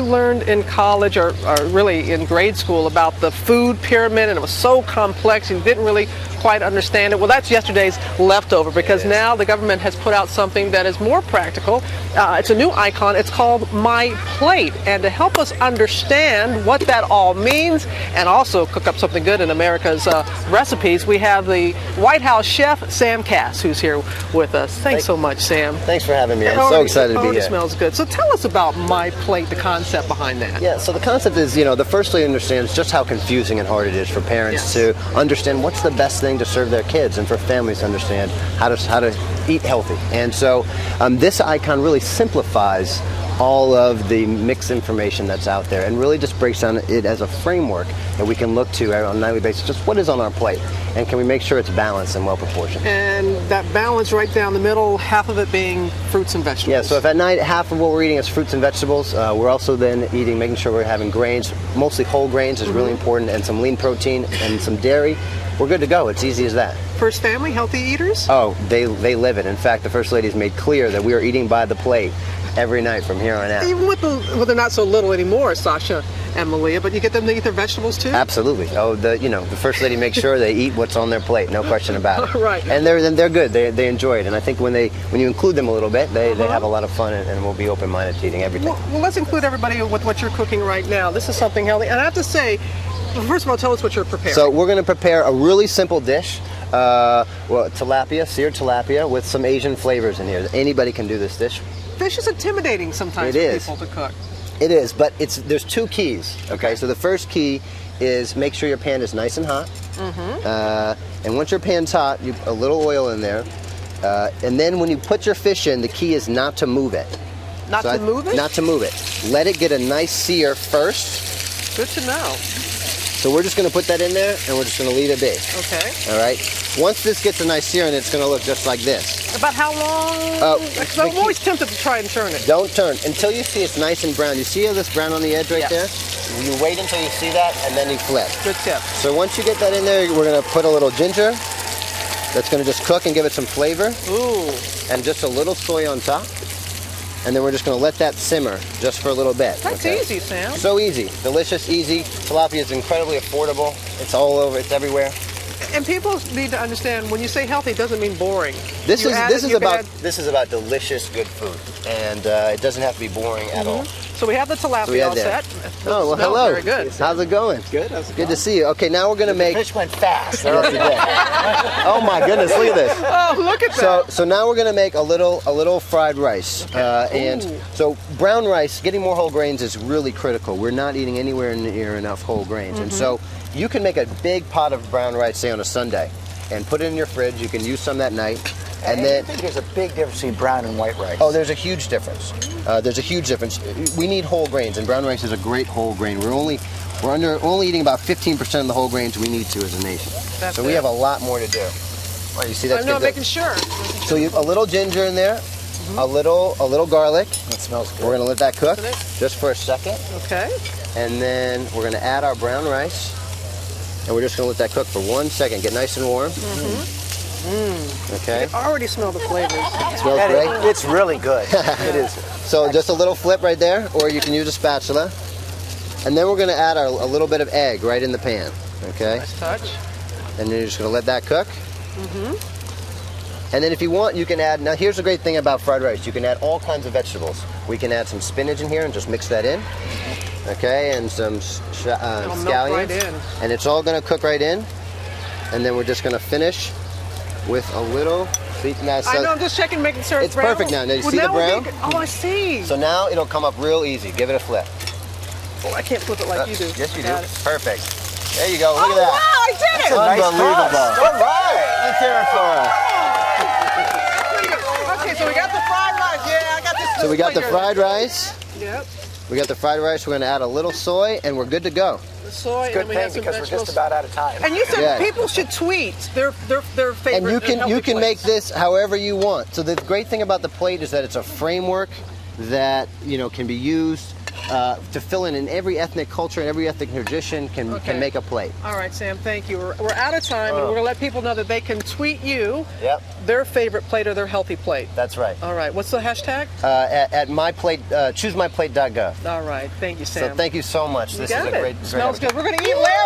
we learned in college or really in grade school about the food pyramid, and it was so complex and you didn't really quite understand it? Well, that's yesterday's leftover, because now the government has put out something that is more practical. It's a new icon. It's called My Plate. And to help us understand what that all means and also cook up something good in America's recipes, we have the White House chef, Sam Kass, who's here with us. Thanks so much, Sam. Thanks for having me. I'm so excited to be here. It smells good. So tell us about My Plate, the concept behind that. Yeah, so the concept is, the first lady understands just how confusing and hard it is for parents to understand what's the best thing to serve their kids, and for families to understand how to eat healthy. And so this icon really simplifies all of the mixed information that's out there and really just breaks down it as a framework that we can look to on a nightly basis. Just what is on our plate, and can we make sure it's balanced and well proportioned? And that balance right down the middle, half of it being fruits and vegetables. Yeah, so if at night half of what we're eating is fruits and vegetables, we're also then making sure we're having grains, mostly whole grains is really important, and some lean protein and some dairy. We're good to go. It's easy as that. First Family, healthy eaters? Oh, they live it. In fact, the First Lady's made clear that we are eating by the plate every night from here on out. Even with they're not so little anymore, Sasha and Malia, but you get them to eat their vegetables too? Absolutely. Oh, the First Lady makes sure they eat what's on their plate, no question about it. Right. And they're good. They enjoy it. And I think when you include them a little bit, they have a lot of fun and will be open-minded to eating everything. Well, let's include everybody with what you're cooking right now. This is something healthy. And I have to say, first of all, tell us what you're preparing. So we're going to prepare a really simple dish. Tilapia, seared tilapia with some Asian flavors in here. Anybody can do this dish. Fish is intimidating sometimes for people to cook. It is, but there's two keys. Okay, so the first key is make sure your pan is nice and hot. And once your pan's hot, you put a little oil in there. And then when you put your fish in, the key is not to move it. Not to move it? Not to move it. Let it get a nice sear first. Good to know. So we're just going to put that in there, and we're just going to leave it be. Okay. All right. Once this gets a nice sear, and it's going to look just like this. About how long? Because I'm always tempted to try and turn it. Don't turn until you see it's nice and brown. You see how this brown on the edge right there? You wait until you see that, and then you flip. Good tip. So once you get that in there, we're going to put a little ginger. That's going to just cook and give it some flavor. Ooh. And just a little soy on top. And then we're just going to let that simmer just for a little bit. That's easy, Sam. So easy. Delicious, easy. Tilapia is incredibly affordable. It's all over. It's everywhere. And people need to understand, when you say healthy, it doesn't mean boring. This is about delicious, good food. And it doesn't have to be boring at all. So we have the tilapia all set. Oh, well, hello. Very good. How's it going? Good. Good to see you. Okay, now we're going to make... The fish went fast. Yes, it did. Oh my goodness, look at this. Oh, look at that. So now we're going to make a little fried rice. Okay. And so brown rice, getting more whole grains is really critical. We're not eating anywhere near enough whole grains. And so you can make a big pot of brown rice, say on a Sunday, and put it in your fridge. You can use some that night. And then I think there's a big difference between brown and white rice. Oh, there's a huge difference. We need whole grains, and brown rice is a great whole grain. We're only eating about 15% of the whole grains we need to as a nation. So we have a lot more to do. Oh, you see that? I'm making sure. So a little ginger in there, a little garlic. That smells good. We're going to let that cook just for a second. Okay. And then we're going to add our brown rice, and we're just going to let that cook for 1 second, get nice and warm. Okay. I can already smell the flavors. It smells great. It's really good. It is. So just a little flip right there, or you can use a spatula. And then we're going to add a little bit of egg right in the pan. Okay. Nice touch. And then you're just going to let that cook. And then if you want, you can add, now here's the great thing about fried rice, you can add all kinds of vegetables. We can add some spinach in here and just mix that in. Okay, and some scallions. Right in. And it's all going to cook right in. And then we're just going to finish with a little... I know, I'm just checking, making sure it's brown. Perfect now. Now you see the brown? Oh, I see. So now it'll come up real easy. Give it a flip. Oh, I can't flip it like you do. Yes, you do. Perfect. There you go. Look at that. Wow, I did it. Unbelievable. All right. Let's hear it for us. Okay, so we got the fried rice. Yeah, I got this. So we got the fried rice. Yep. We got the fried rice. We're going to add a little soy, and we're good to go. The soy, Good and we thing have some because vegetables. we're just about out of time. And you said people should tweet their favorite. And you can make this however you want. So the great thing about the plate is that it's a framework that can be used to fill in every ethnic culture and every ethnic tradition can make a plate. All right, Sam, thank you. We're out of time, and we're going to let people know that they can tweet you their favorite plate or their healthy plate. That's right. All right, what's the hashtag? At choosemyplate.gov. All right, thank you, Sam. So thank you so much. You This got is a it. great Smells opportunity. good. We're going to eat Larry.